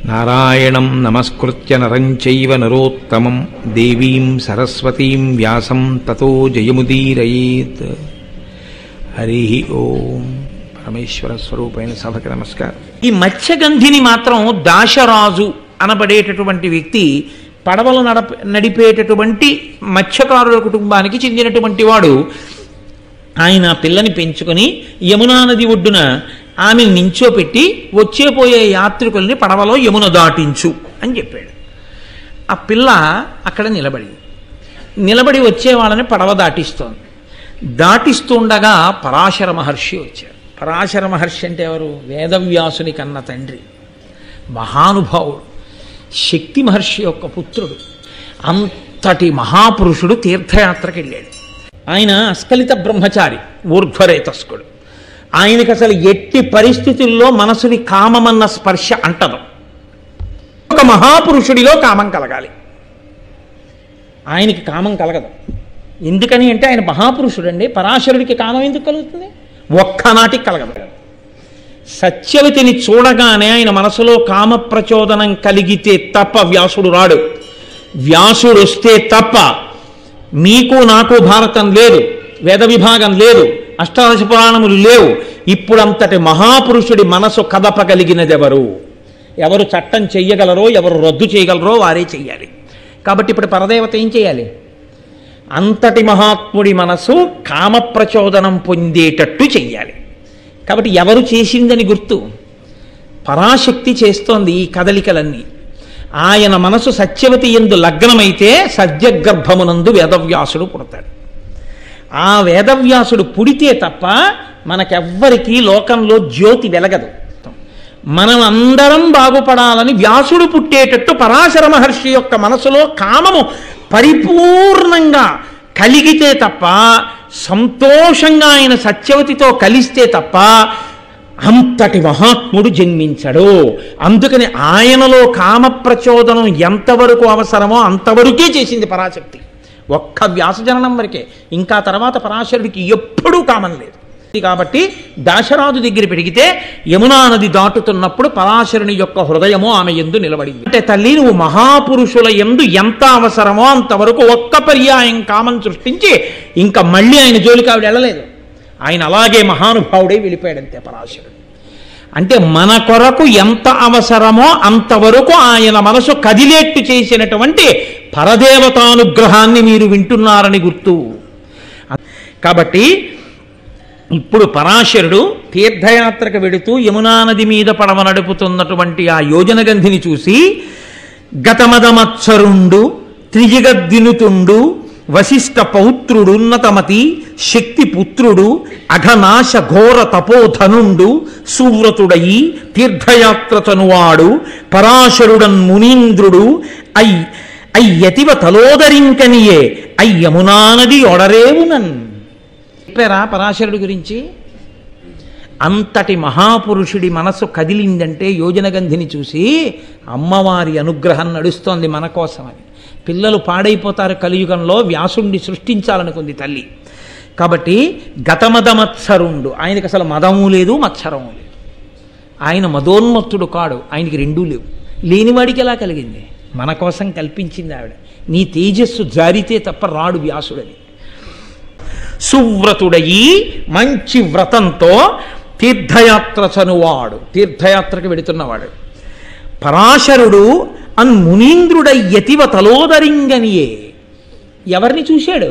నారాయణం నమస్కృత్య నరం చైవ నరోత్తమం దేవీం సరస్వతీం వ్యాసం తతో జయముదీరయేత్. హరి ఓం. పరమేశ్వర స్వరూపైన సభకి నమస్కారం. ఈ మత్స్యగంధిని మాత్రం దాశరాజు అనబడేటటువంటి వ్యక్తి పడవలు నడిపేటటువంటి మత్స్యకారుల కుటుంబానికి చెందినటువంటి వాడు. ఆయన పిల్లని పెంచుకొని యమునా నది ఒడ్డున ఆమెను నించోపెట్టి వచ్చేపోయే యాత్రికుల్ని పడవలో యమున దాటించు అని చెప్పాడు. ఆ పిల్ల అక్కడ నిలబడి వచ్చే వాళ్ళని పడవ దాటిస్తోంది. దాటిస్తుండగా పరాశర మహర్షి వచ్చారు. పరాశర మహర్షి అంటే ఎవరు? వేదవ్యాసుని కన్న తండ్రి, మహానుభావుడు, శక్తి మహర్షి యొక్క పుత్రుడు. అంతటి మహాపురుషుడు తీర్థయాత్రకు వెళ్ళాడు. ఆయన అస్కలిత బ్రహ్మచారి, ఊర్ధ్వరేతస్కుడు. ఆయనకి అసలు ఎట్టి పరిస్థితుల్లో మనసుని కామమన్న స్పర్శ అంటదు. ఒక మహాపురుషుడిలో కామం కలగాలి, ఆయనకి కామం కలగదు. ఎందుకని అంటే ఆయన మహాపురుషుడు అండి. పరాశరుడికి కామం ఎందుకు కలుగుతుంది? ఒక్కనాటికి కలగదు. సత్యవతిని చూడగానే ఆయన మనసులో కామ ప్రచోదనం కలిగితే తప్ప వ్యాసుడు రాడు. వ్యాసుడు వస్తే తప్ప మీకు నాకు భారతం లేదు, వేద విభాగం లేదు, అష్టాదశ పురాణములు లేవు. ఇప్పుడంతటి మహాపురుషుడి మనసు కదపగలిగినదెవరు? ఎవరు చట్టం చెయ్యగలరో, ఎవరు రద్దు చేయగలరో వారే చెయ్యాలి. కాబట్టి ఇప్పుడు పరదేవత ఏం చేయాలి? అంతటి మహాత్ముడి మనసు కామ ప్రచోదనం పొందేటట్టు చెయ్యాలి. కాబట్టి ఎవరు చేసిందని గుర్తు? పరాశక్తి చేస్తోంది ఈ కదలికలన్నీ. ఆయన మనసు సత్యవతి యందు లగ్నమైతే సద్యగర్భమునందు వేదవ్యాసుడు పుడతాడు. ఆ వేదవ్యాసుడు పుడితే తప్ప మనకెవ్వరికీ లోకంలో జ్యోతి వెలగదు. మనం అందరం బాగుపడాలని వ్యాసుడు పుట్టేటట్టు పరాశర మహర్షి యొక్క మనసులో కామము పరిపూర్ణంగా కలిగితే తప్ప, సంతోషంగా ఆయన సత్యవతితో కలిస్తే తప్ప అంతటి మహాత్ముడు జన్మించడు. అందుకని ఆయనలో కామ ప్రచోదనం ఎంతవరకు అవసరమో అంతవరకే చేసింది పరాశక్తి. ఒక్క వ్యాసజననం వరకే. ఇంకా తర్వాత పరాశరుడికి ఎప్పుడూ కామం లేదు. కాబట్టి దాశరాజు దగ్గర పెరిగితే యమునా నది దాటుతున్నప్పుడు పరాశరుని యొక్క హృదయము ఆమె యందు నిలబడింది. అంటే తల్లి, నువ్వు మహాపురుషుల యందు ఎంత అవసరమో అంతవరకు ఒక్క పర్యాయం కామం సృష్టించి ఇంకా మళ్ళీ ఆయన జోలికి ఆవిడ వెళ్ళలేదు. ఆయన అలాగే మహానుభావుడే వెళ్ళిపోయాడంతే పరాశరుడు. అంటే మన కొరకు ఎంత అవసరమో అంతవరకు ఆయన మనసు కదిలేట్టు చేసినటువంటి పరదేవతానుగ్రహాన్ని మీరు వింటున్నారని గుర్తు. కాబట్టి ఇప్పుడు పరాశరుడు తీర్థయాత్రకు వెడుతూ యమునా నది మీద పడవ నడుపుతున్నటువంటి ఆ యోజనగంధిని చూసి గతమదమత్సరుండు త్రిజగద్దినుతుండు వశిష్ఠ పౌత్రుడున్నతమతి శక్తిపుత్రుడు అఘనాశ ఘోర తపోధనుండు సువ్రతుడయి తీర్థయాత్రతనువాడు పరాశరుడన్ మునీంద్రుడు అయ్యతివ తలోదరింకనియే అయ్యమునా నది ఒడరేవునన్. చెప్పారా పరాశరుడి గురించి? అంతటి మహాపురుషుడి మనసు కదిలిందంటే యోజనగంధిని చూసి అమ్మవారి అనుగ్రహం నడుస్తోంది మన కోసమని. పిల్లలు పాడైపోతారు కలియుగంలో, వ్యాసుణ్ణి సృష్టించాలనుకుంది తల్లి. కాబట్టి గతమదమత్సరుండు, ఆయనకి అసలు మదము లేదు మత్సరము లేదు. ఆయన మదోన్మత్తుడు కాడు, ఆయనకి రెండూ లేవు. లేనివాడికి ఎలా కలిగింది? మన కోసం కల్పించింది ఆవిడ. నీ తేజస్సు జారితే తప్ప రాడు వ్యాసుడని. సువ్రతుడయి మంచి వ్రతంతో తీర్థయాత్ర చనువాడు, తీర్థయాత్రకు వెడుతున్నవాడు. పరాశరుడు మునీంద్రుడయ్యతివ తలోదరింగనియే. ఎవరిని చూశాడు?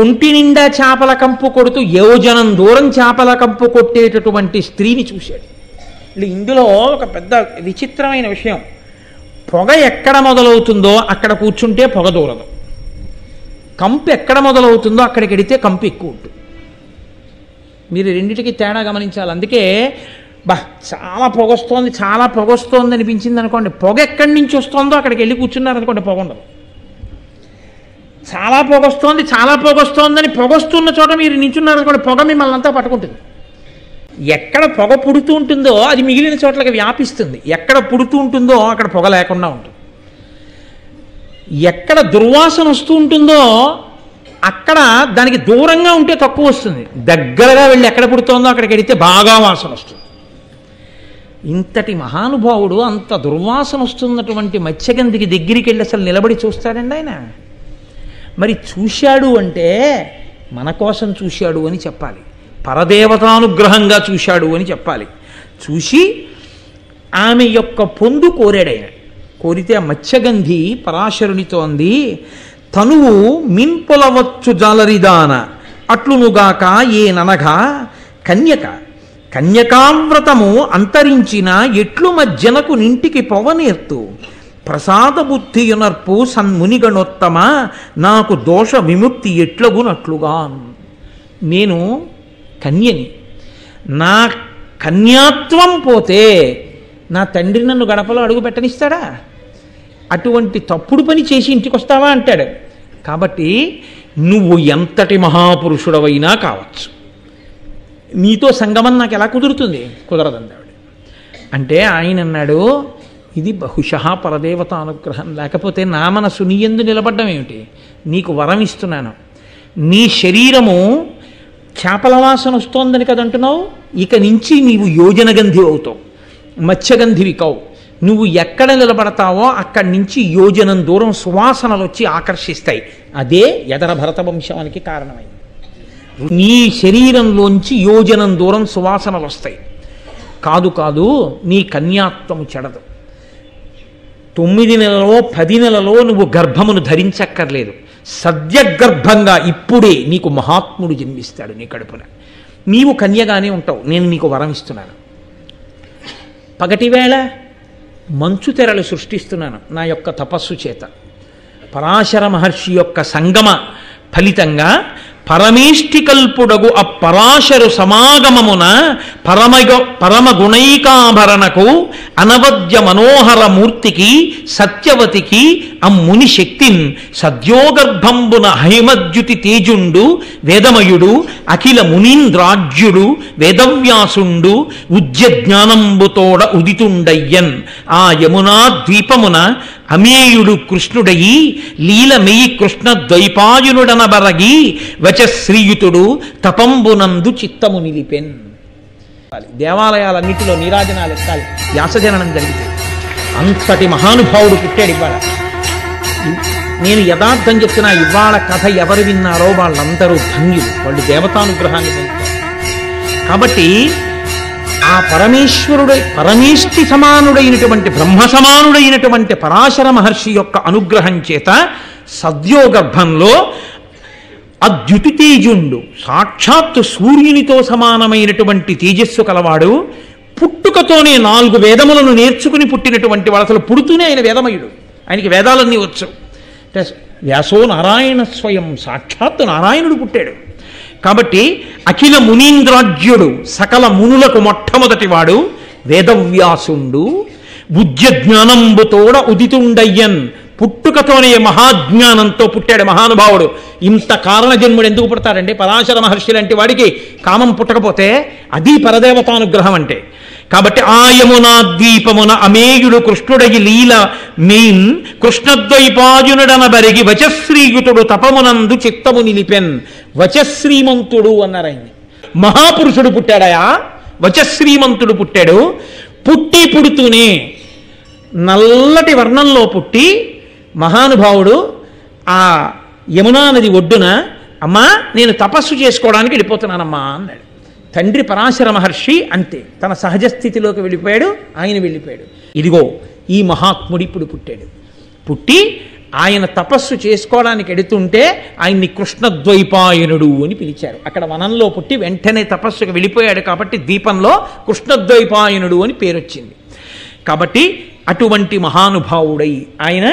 ఒంటి నిండా చేపల కంపు కొడుతూ యోజనం దూరం చేపల కంపు కొట్టేటటువంటి స్త్రీని చూశాడు. ఇందులో ఒక పెద్ద విచిత్రమైన విషయం. పొగ ఎక్కడ మొదలవుతుందో అక్కడ కూర్చుంటే పొగ దూరదు. కంపు ఎక్కడ మొదలవుతుందో అక్కడికి వెడితే కంపు ఎక్కువ ఉంటుంది. మీరు రెండింటికి తేడా గమనించాలి. అందుకే చాలా పొగొస్తోంది అనిపించింది అనుకోండి, పొగ ఎక్కడి నుంచి వస్తుందో అక్కడికి వెళ్ళి కూర్చున్నారనుకోండి, పొగ ఉండదు. చాలా పొగొస్తోందని పొగొస్తున్న చోట మీరు నించున్నారనుకోండి, పొగ మిమ్మల్ని అంతా పట్టుకుంటుంది. ఎక్కడ పొగ పుడుతూ ఉంటుందో అది మిగిలిన చోట్లకి వ్యాపిస్తుంది. ఎక్కడ పుడుతూ ఉంటుందో అక్కడ పొగ లేకుండా ఉంటుంది. ఎక్కడ దుర్వాసన వస్తూ ఉంటుందో అక్కడ దానికి దూరంగా ఉంటే తక్కువ వస్తుంది. దగ్గరగా వెళ్ళి ఎక్కడ పుడుతోందో అక్కడికి వెళితే బాగా వాసన వస్తుంది. ఇంతటి మహానుభావుడు అంత దుర్వాసన వస్తున్నటువంటి మత్స్యగంధికి దగ్గరికి వెళ్ళి అసలు నిలబడి చూస్తాడండి ఆయన. మరి చూశాడు అంటే మన కోసం చూశాడు అని చెప్పాలి, పరదేవతానుగ్రహంగా చూశాడు అని చెప్పాలి. చూసి ఆమె యొక్క పొందు కోరాడు ఆయన. కోరితే ఆ మత్స్యగంధి పరాశరునితో అంది, తనువు మిన్పొలవచ్చు జాలరిదాన అట్లునుగాక ఏననగా కన్యక కన్యకావ్రతము అంతరించిన ఎట్లు మజ్జనకు నింటికి పొవనేర్తు ప్రసాద బుద్ధియునర్పు సన్మునిగణోత్తమ నాకు దోష విముక్తి ఎట్లగునట్లుగా. నేను కన్యని, నా కన్యాత్వం పోతే నా తండ్రి నన్ను గడపలో అడుగు పెట్టనిస్తాడా? అటువంటి తప్పుడు పని చేసి ఇంటికి వస్తావా అంటాడు. కాబట్టి నువ్వు ఎంతటి మహాపురుషుడవైనా కావచ్చు, నీతో సంగమం నాకు ఎలా కుదురుతుంది? కుదరదండి. అంటే ఆయన అన్నాడు, ఇది బహుశః పరదేవత అనుగ్రహం, లేకపోతే నా మనసు నీ యందు నిలబడ్డం ఏమిటి? నీకు వరం ఇస్తున్నాను, నీ శరీరము చేపల వాసన వస్తోందని కదంటున్నావు, ఇక నుంచి నీవు యోజనగంధి అవుతావు, మత్స్యగంధివి కావు. నువ్వు ఎక్కడ నిలబడతావో అక్కడి నుంచి యోజనం దూరం సువాసనలు వచ్చి ఆకర్షిస్తాయి. అదే యదర భరతవంశానికి కారణమైంది. నీ శరీరంలోంచి యోజనం దూరం సువాసనలు వస్తాయి. కాదు కాదు, నీ కన్యాత్వము చెడదు. 9 నెలలో 10 నెలలో నువ్వు గర్భమును ధరించక్కర్లేదు. సద్యగర్భంగా ఇప్పుడే నీకు మహాత్ముడు జన్మిస్తాడు నీ కడుపున. నీవు కన్యగానే ఉంటావు. నేను నీకు వరం ఇస్తున్నాను. పగటివేళ మంచు తెరలు సృష్టిస్తున్నాను నా యొక్క తపస్సు చేత. పరాశర మహర్షి యొక్క సంగమ ఫలితంగా పరమేష్టికల్పుడగు అపరాశరు సమాగమమున పరమగుణైకాభరణకు అనవద్య మనోహర మూర్తికి సత్యవతికి అమ్ముని శక్తిన్ సద్యోగర్భంబున హైమద్యుతి తేజుండు వేదమయుడు అఖిల మునీంద్రాజ్యుడు వేదవ్యాసుండు ఉజ్జ జ్ఞానంబుతోడ ఉదితుండయ్యన్ ఆ యమునా ద్వీపమున అమేయుడు కృష్ణుడయి లీలమెయి కృష్ణ ద్వైపాయునుడనబరగి వచశ్రీయుతుడు తపంబునందు చిత్తము నిలిపెన్. దేవాలయాలన్నిటిలో నీరాజనాలు ఎక్కాలి, వ్యాసజననం జరిగితే. అంతటి మహానుభావుడు పుట్టాడు ఇవాళ. నేను యథార్థం చెప్తున్నా, ఇవాళ కథ ఎవరు విన్నారో వాళ్ళందరూ ధన్యులు, వాళ్ళు దేవతానుగ్రహాన్ని పొందుతారు. కాబట్టి ఆ పరమేష్టి సమానుడైనటువంటి బ్రహ్మ సమానుడైనటువంటి పరాశర మహర్షి యొక్క అనుగ్రహం చేత సద్యోగర్భంలో అద్యుతి తేజుండు, సాక్షాత్తు సూర్యునితో సమానమైనటువంటి తేజస్సు కలవాడు, పుట్టుకతోనే 4 వేదములను నేర్చుకుని పుట్టినటువంటి వాడు. అసలు పుడుతూనే ఆయన వేదమయుడు, ఆయనకి వేదాలన్నీ వచ్చు. వ్యాసో నారాయణ స్వయం, సాక్షాత్తు నారాయణుడు పుట్టాడు. కాబట్టి అఖిల మునీంద్రాజ్యుడు, సకల మునులకు మొట్టమొదటి వాడు వేదవ్యాసుండు. ఉజ్జ జ్ఞానంబుతోడ ఉదితుండయ్యన్, పుట్టుకతోనే మహాజ్ఞానంతో పుట్టాడు మహానుభావుడు. ఇంత కారణ జన్ముడు ఎందుకు పుడతాడండి? పరాశర మహర్షి లాంటి వాడికి కామం పుట్టకపోతే అది పరదేవతానుగ్రహం అంటే. కాబట్టి ఆయమునా ద్వీపమున అమేయుడు కృష్ణుడగి లీల మెయిన్ కృష్ణద్వైపాయునుడనబరిగి వచశ్రీయుతుడు తపమునందు చిత్తము నిలిపెన్. వచశ్రీమంతుడు అన్నారు ఆయన్ని. మహాపురుషుడు పుట్టాడయా, వచశ్రీమంతుడు పుట్టాడు. పుడుతూనే నల్లటి వర్ణంలో పుట్టి మహానుభావుడు ఆ యమునా నది ఒడ్డున, అమ్మా నేను తపస్సు చేసుకోవడానికి వెళ్ళిపోతున్నానమ్మా అన్నాడు. తండ్రి పరాశర మహర్షి అంతే, తన సహజ స్థితిలోకి వెళ్ళిపోయాడు, ఆయన వెళ్ళిపోయాడు. ఇదిగో ఈ మహాత్ముడు ఇప్పుడు పుట్టాడు. పుట్టి ఆయన తపస్సు చేసుకోవడానికి ఎడుతుంటే ఆయన్ని కృష్ణద్వైపాయనుడు అని పిలిచారు. అక్కడ వనంలో పుట్టి వెంటనే తపస్సుకు వెళ్ళిపోయాడు కాబట్టి ద్వీపంలో కృష్ణద్వైపాయనుడు అని పేరు వచ్చింది. కాబట్టి అటువంటి మహానుభావుడై ఆయన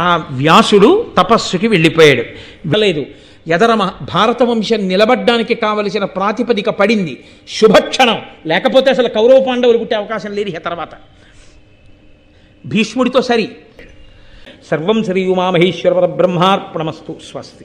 ఆ వ్యాసుడు తపస్సుకి వెళ్ళిపోయాడు. వెళ్ళలేదు, యదర భారత వంశం నిలబడ్డానికి కావలసిన ప్రాతిపదిక పడింది, శుభక్షణం. లేకపోతే అసలు కౌరవ పాండవులు పుట్టే అవకాశం లేదు తర్వాత. భీష్ముడితో సరి. సర్వం శ్రీ ఉమామహేశ్వర పరబ్రహ్మార్పణమస్తు. స్వస్తి.